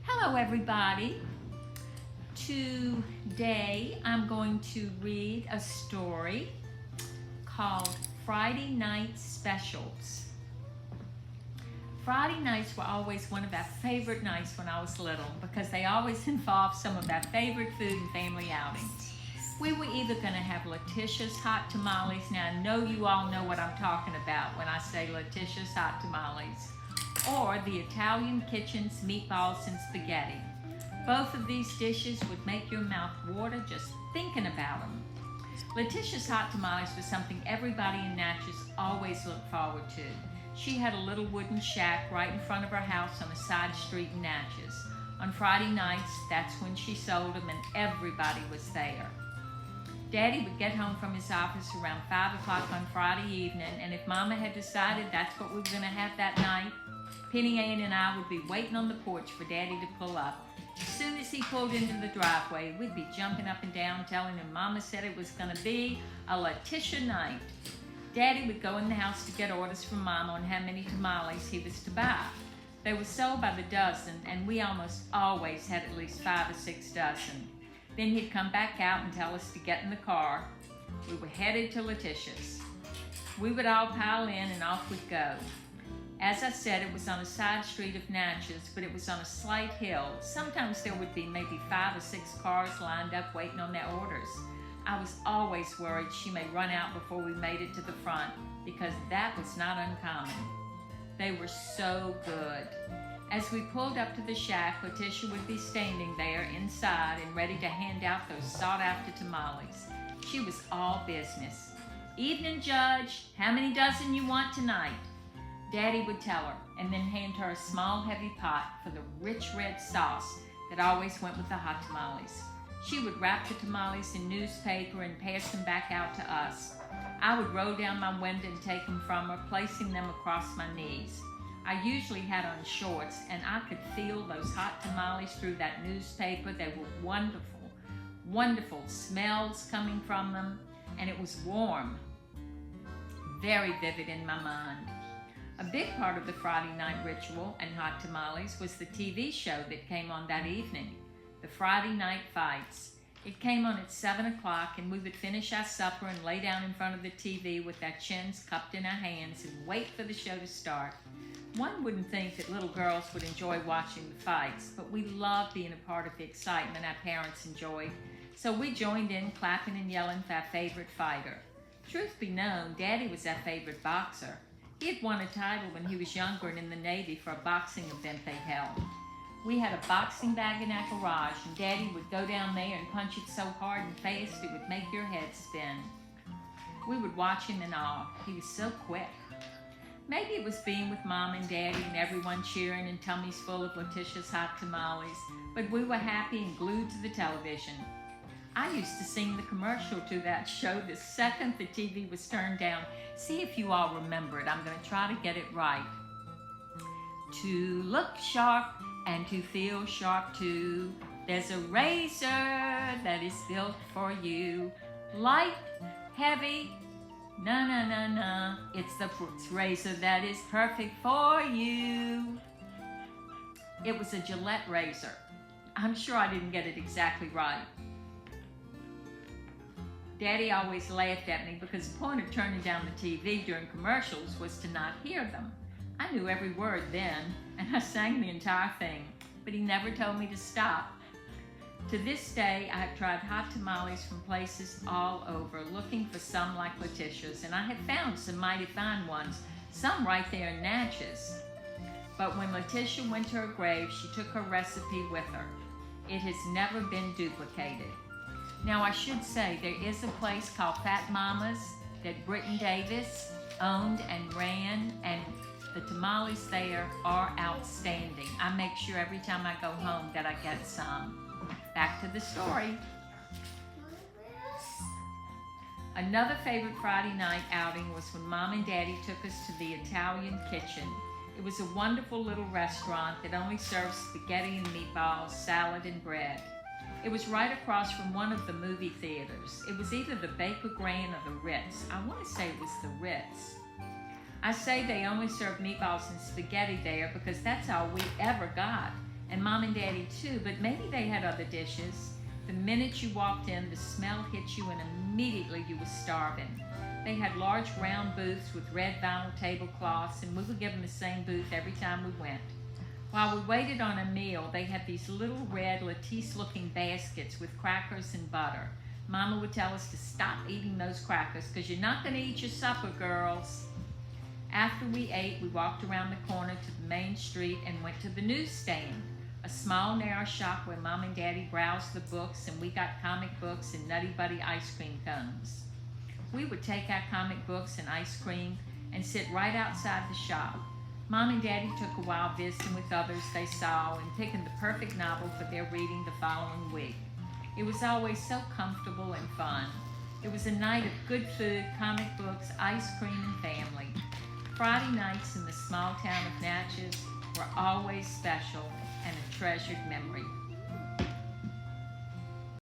Hello everybody. Today I'm going to read a story called Friday Night Specials. Friday nights were always one of our favorite nights when I was little because they always involved some of our favorite food and family outings. We were either going to have Letitia's hot tamales. Now I know you all know what I'm talking about when I say Letitia's hot tamales, or the Italian Kitchen's meatballs and spaghetti. Both of these dishes would make your mouth water just thinking about them. Letitia's hot tamales was something everybody in Natchez always looked forward to. She had a little wooden shack right in front of her house on a side street in Natchez. On Friday nights, that's when she sold them and everybody was there. Daddy would get home from his office around 5 o'clock on Friday evening, and if Mama had decided that's what we were going to have that night, Penny Ann and I would be waiting on the porch for Daddy to pull up. As soon as he pulled into the driveway, we'd be jumping up and down telling him Mama said it was going to be a Letitia night. Daddy would go in the house to get orders from Mama on how many tamales he was to buy. They were sold by the dozen, and we almost always had at least 5 or 6 dozen. Then he'd come back out and tell us to get in the car. We were headed to Letitia's. We would all pile in and off we'd go. As I said, it was on a side street of Natchez, but it was on a slight hill. Sometimes there would be maybe 5 or 6 cars lined up waiting on their orders. I was always worried she may run out before we made it to the front, because that was not uncommon. They were so good. As we pulled up to the shack, Letitia would be standing there inside and ready to hand out those sought-after tamales. She was all business. "Evening, Judge. How many dozen you want tonight?" Daddy would tell her, and then hand her a small, heavy pot for the rich red sauce that always went with the hot tamales. She would wrap the tamales in newspaper and pass them back out to us. I would roll down my window and take them from her, placing them across my knees. I usually had on shorts, and I could feel those hot tamales through that newspaper. They were wonderful, wonderful smells coming from them, and it was warm, very vivid in my mind. A big part of the Friday night ritual and hot tamales was the TV show that came on that evening, the Friday Night Fights. It came on at 7 o'clock, and we would finish our supper and lay down in front of the TV with our chins cupped in our hands and wait for the show to start. One wouldn't think that little girls would enjoy watching the fights, but we loved being a part of the excitement our parents enjoyed, so we joined in clapping and yelling for our favorite fighter. Truth be known, Daddy was our favorite boxer. He had won a title when he was younger and in the Navy for a boxing event they held. We had a boxing bag in our garage, and Daddy would go down there and punch it so hard and fast it would make your head spin. We would watch him in awe. He was so quick. Maybe it was being with Mom and Daddy and everyone cheering and tummies full of Letitia's hot tamales, but we were happy and glued to the television. I used to sing the commercial to that show the second the TV was turned down. See if you all remember it. I'm going to try to get it right. To look sharp and to feel sharp too, there's a razor that is built for you. Light, heavy, na na na na. It's the razor that is perfect for you. It was a Gillette razor. I'm sure I didn't get it exactly right. Daddy always laughed at me because the point of turning down the TV during commercials was to not hear them. I knew every word then, and I sang the entire thing, but he never told me to stop. To this day, I have tried hot tamales from places all over, looking for some like Letitia's, and I have found some mighty fine ones, some right there in Natchez. But when Letitia went to her grave, she took her recipe with her. It has never been duplicated. Now, I should say there is a place called Fat Mama's that Britton Davis owned and ran, and the tamales there are outstanding. I make sure every time I go home that I get some. Back to the story. Another favorite Friday night outing was when Mom and Daddy took us to the Italian Kitchen. It was a wonderful little restaurant that only served spaghetti and meatballs, salad, and bread. It was right across from one of the movie theaters. It was either the Baker Grand or the Ritz. I want to say it was the Ritz. I say they only served meatballs and spaghetti there because that's all we ever got. and Mom and Daddy too, but maybe they had other dishes. The minute you walked in, the smell hit you and immediately you were starving. They had large round booths with red vinyl tablecloths, and we would give them the same booth every time we went. While we waited on a meal, they had these little red Latisse-looking baskets with crackers and butter. Mama would tell us to stop eating those crackers because you're not going to eat your supper, girls. After we ate, we walked around the corner to the main street and went to the newsstand, a small, narrow shop where Mom and Daddy browsed the books, and we got comic books and Nutty Buddy ice cream cones. We would take our comic books and ice cream and sit right outside the shop. Mom and Daddy took a while visiting with others they saw and picking the perfect novel for their reading the following week. It was always so comfortable and fun. It was a night of good food, comic books, ice cream, and family. Friday nights in the small town of Natchez were always special and a treasured memory.